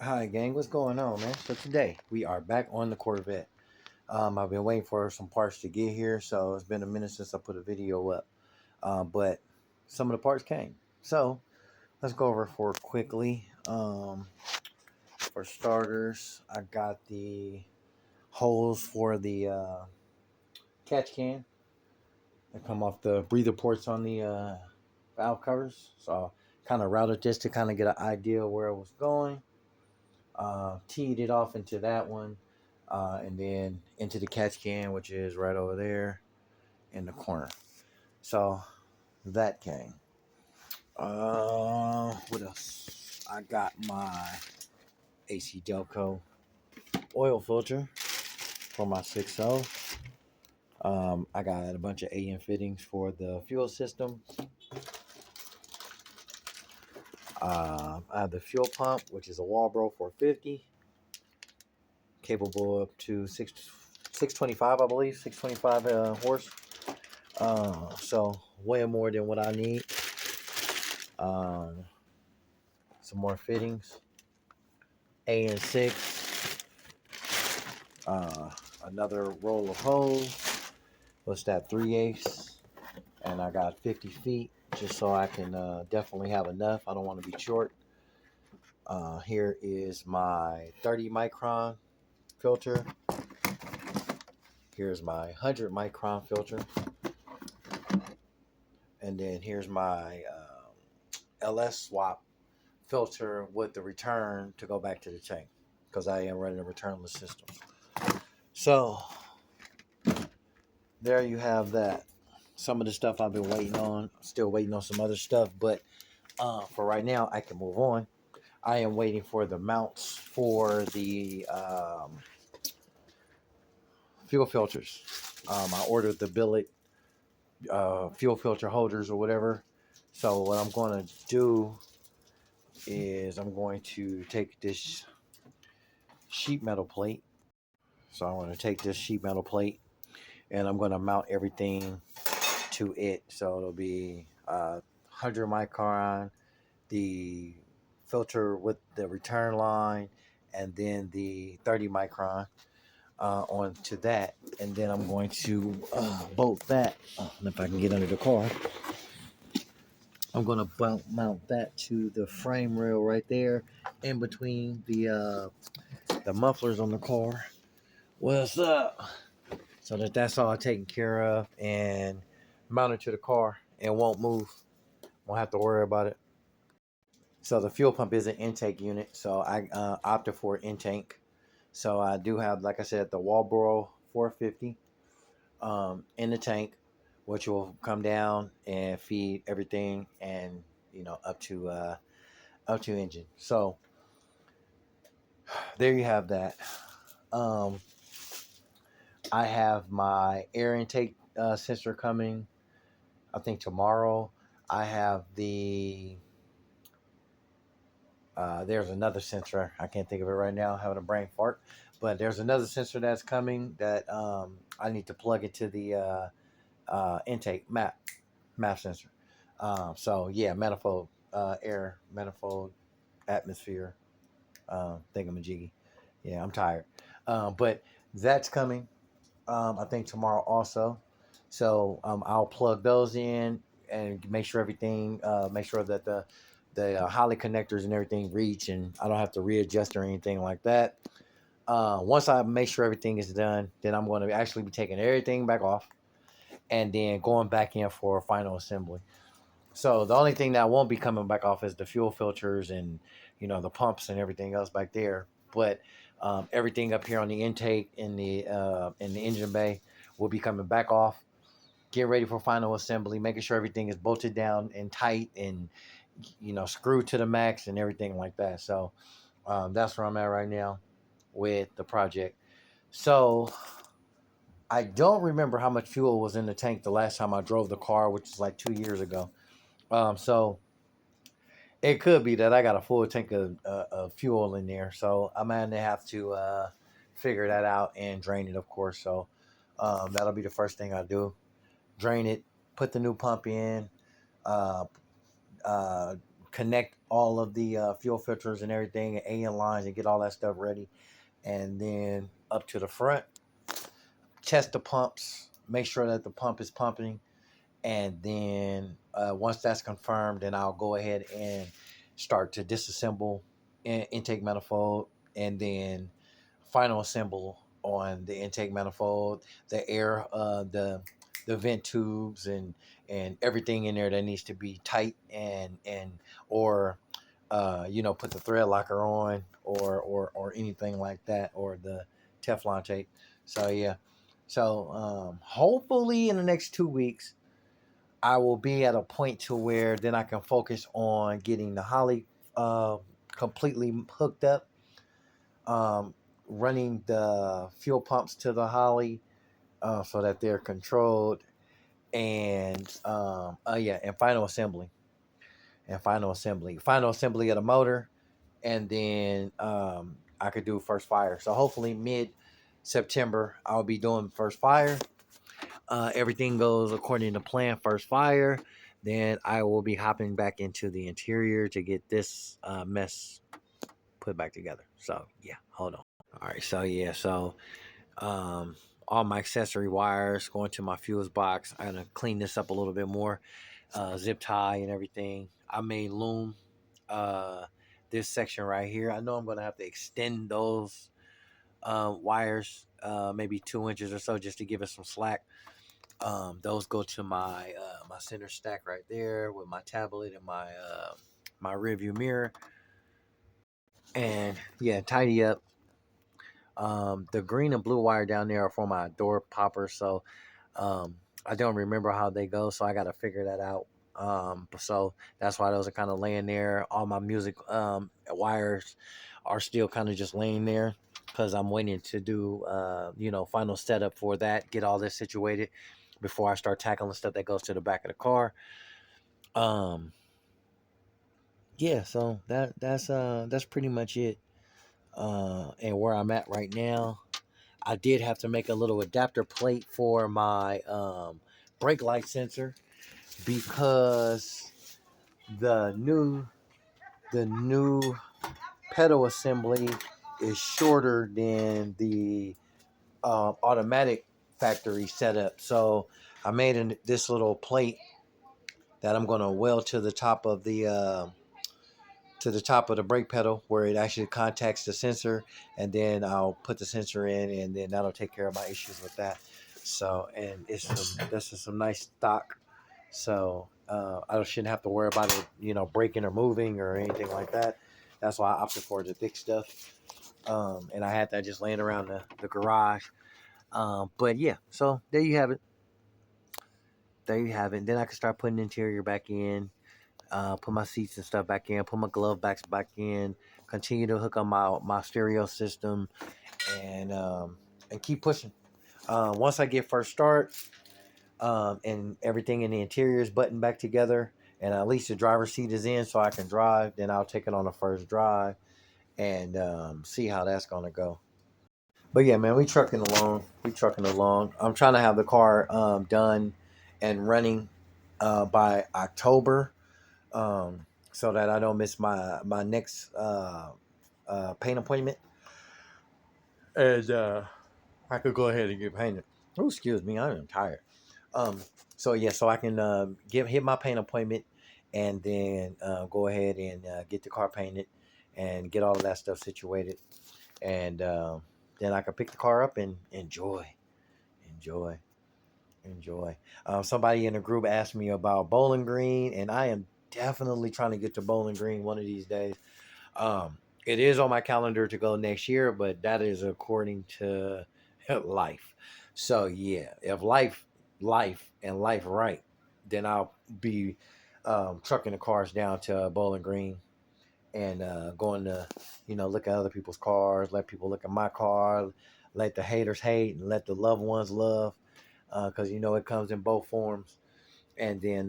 Hi gang, what's going on, man? So today we are back on the Corvette. I've been waiting for some parts to get here, so it's been a minute since I put a video up. But some of the parts came, so let's go over for quickly. For starters, I got the holes for the catch can that come off the breather ports on the valve covers. So kind of routed this to kind of get an idea where it was going. Teed it off into that one, and then into the catch can, which is right over there in the corner. So that came. What else? I got my AC Delco oil filter for my 6.0. I got a bunch of AM fittings for the fuel system. I have the fuel pump, which is a Walbro 450, capable up to 625, I believe, 625 horse. So way more than what I need. Some more fittings. AN6. Another roll of hose. What's that? 3/8. And I got 50 feet just so I can definitely have enough. I don't want to be short. Here is my 30 micron filter. Here's my 100 micron filter. And then here's my LS swap filter with the return to go back to the tank, because I am running a returnless system. So there you have that. Some of the stuff I've been waiting on. Still waiting on some other stuff, but for right now I can move on. I am waiting for the mounts for the fuel filters. I ordered the billet fuel filter holders or whatever. So what I'm going to do is I'm going to take this sheet metal plate. So I'm going to take this sheet metal plate and I'm going to mount everything to it. So it'll be 100 micron, the filter with the return line, and then the 30 micron onto that. And then I'm going to bolt that. If I can get under the car. I'm going to mount that to the frame rail right there in between the mufflers on the car. What's up? So that's all taken care of and mounted to the car and won't move. Won't have to worry about it. So the fuel pump is an intake unit, so I opted for intake. So I do have, like I said, the Walbro 450 in the tank, which will come down and feed everything and up to engine. So there you have that. I have my air intake sensor coming, I think tomorrow. I have there's another sensor. I can't think of it right now. I'm having a brain fart. But there's another sensor that's coming that I need to plug into the intake map sensor. So yeah, manifold air, manifold atmosphere thingamajiggy. Yeah, I'm tired. But that's coming. I think tomorrow also. So I'll plug those in and make sure everything, make sure that the Holly connectors and everything reach, and I don't have to readjust or anything like that. Once I make sure everything is done, then I'm going to actually be taking everything back off and then going back in for final assembly. So the only thing that won't be coming back off is the fuel filters and the pumps and everything else back there. But everything up here on the intake in the engine bay will be coming back off. Get ready for final assembly, making sure everything is bolted down and tight and screwed to the max and everything like that. So that's where I'm at right now with the project. So I don't remember how much fuel was in the tank the last time I drove the car, which is like 2 years ago. So it could be that I got a full tank of fuel in there. So I'm going to have to figure that out and drain it, of course. So that'll be the first thing I do. Drain it, put the new pump in, uh, connect all of the fuel filters and everything, and AN lines, and get all that stuff ready. And then up to the front, test the pumps, make sure that the pump is pumping. And then once that's confirmed, then I'll go ahead and start to disassemble intake manifold, and then final assemble on the intake manifold, the air, the vent tubes, and everything in there that needs to be tight, and or put the thread locker on, or anything like that, or the Teflon tape. So yeah, so hopefully in the next 2 weeks I will be at a point to where then I can focus on getting the Holly uh, completely hooked up, um, running the fuel pumps to the Holly so that they're controlled, and and final assembly of the motor, and then I could do first fire. So hopefully mid September I'll be doing first fire. Everything goes according to plan, first fire. Then I will be hopping back into the interior to get this mess put back together. So yeah, hold on. All right, so yeah, so um, all my accessory wires going to my fuse box. I'm gonna clean this up a little bit more, zip tie and everything. I made loom this section right here. I know I'm gonna have to extend those wires, maybe 2 inches or so, just to give it some slack. Those go to my center stack right there with my tablet and my rear view mirror, and yeah, tidy up. The green and blue wire down there are for my door poppers, so um, I don't remember how they go, so I got to figure that out. So that's why those are kind of laying there. All my music wires are still kind of just laying there because I'm waiting to do final setup for that, get all this situated before I start tackling stuff that goes to the back of the car. Um, yeah, so that's pretty much it. And where I'm at right now, I did have to make a little adapter plate for my brake light sensor because the new the new pedal assembly is shorter than the automatic factory setup. So I made this little plate that I'm going to weld to the top of the brake pedal where it actually contacts the sensor, and then I'll put the sensor in, and then that'll take care of my issues with that. So, and this is some nice stock, so I shouldn't have to worry about it, breaking or moving or anything like that. That's why I opted for the thick stuff, and I had that just laying around the garage. But yeah, so there you have it. There you have it. Then I can start putting the interior back in, put my seats and stuff back in, put my glove backs back in, continue to hook up my stereo system, and keep pushing. Once I get first start, and everything in the interior is buttoned back together, and at least the driver's seat is in so I can drive, then I'll take it on the first drive and see how that's gonna go. But yeah, man, we trucking along. We trucking along. I'm trying to have the car done and running by October, so that I don't miss my next paint appointment, and I could go ahead and get painted. Oh, excuse me, I am tired. Um, so yeah, so I can hit my paint appointment, and then go ahead and get the car painted, and get all of that stuff situated, and then I can pick the car up and enjoy, enjoy. Somebody in the group asked me about Bowling Green, and I am definitely trying to get to Bowling Green one of these days. Um, it is on my calendar to go next year, but that is according to life. So yeah, if life right, then I'll be trucking the cars down to Bowling Green, and going to look at other people's cars, let people look at my car, let the haters hate, and let the loved ones love, because it comes in both forms, and then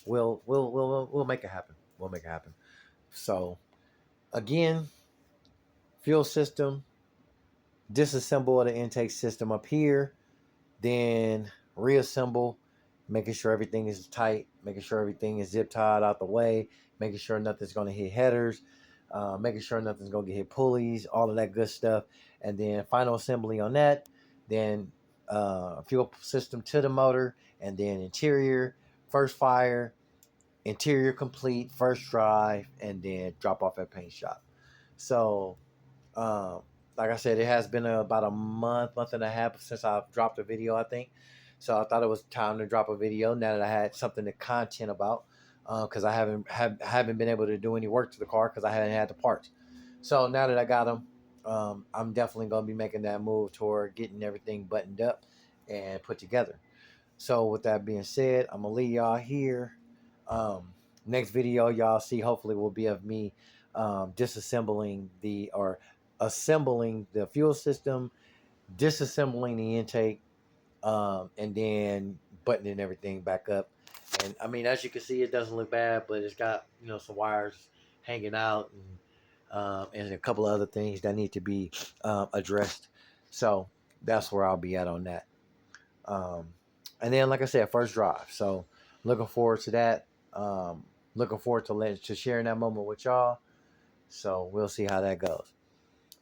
we'll make it happen. We'll make it happen. So again, fuel system, disassemble the intake system up here, then reassemble, making sure everything is tight, making sure everything is zip tied out the way, making sure nothing's going to hit headers, making sure nothing's going to hit pulleys, all of that good stuff. And then final assembly on that, then fuel system to the motor, and then interior, first fire, interior complete, first drive, and then drop off at paint shop. So, um, like I said, it has been about a month and a half since I've dropped a video, I think. So I thought it was time to drop a video now that I had something to content about, because I haven't been able to do any work to the car because I haven't had the parts. So now that I got them, I'm definitely gonna be making that move toward getting everything buttoned up and put together. So with that being said, I'm gonna leave y'all here. Um, Next video y'all see hopefully will be of me disassembling or assembling the fuel system, disassembling the intake, and then buttoning everything back up. And I mean, as you can see, it doesn't look bad, but it's got some wires hanging out and a couple of other things that need to be addressed. So that's where I'll be at on that. Um, and then, like I said, first drive. So looking forward to that. Looking forward to sharing that moment with y'all. So we'll see how that goes.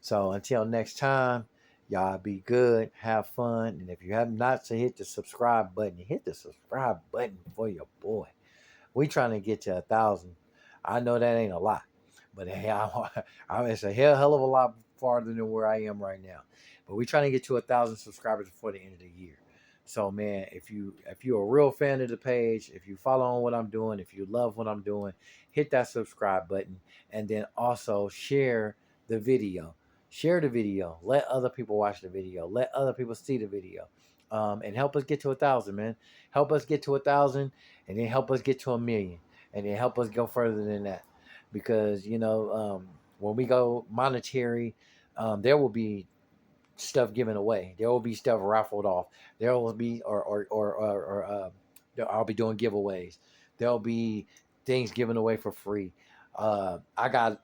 So until next time, y'all be good, have fun, and if you have not to hit the subscribe button, hit the subscribe button for your boy. We trying to get to 1,000. I know that ain't a lot, but hey, it's a hell of a lot farther than where I am right now. But we trying to get to 1,000 subscribers before the end of the year. So man, if you're a real fan of the page, if you follow on what I'm doing, if you love what I'm doing, hit that subscribe button, and then also share the video. Share the video. Let other people watch the video. Let other people see the video, and help us get to 1,000, man. Help us get to 1,000, and then help us get to 1,000,000, and then help us go further than that. Because when we go monetary, there will be stuff given away. There will be stuff raffled off. There will be I'll be doing giveaways. There'll be things given away for free. I got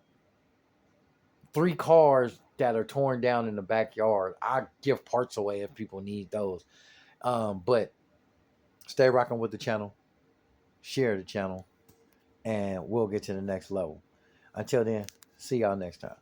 3 cars that are torn down in the backyard. I give parts away if people need those. But stay rocking with the channel, share the channel, and we'll get to the next level. Until then, see y'all next time.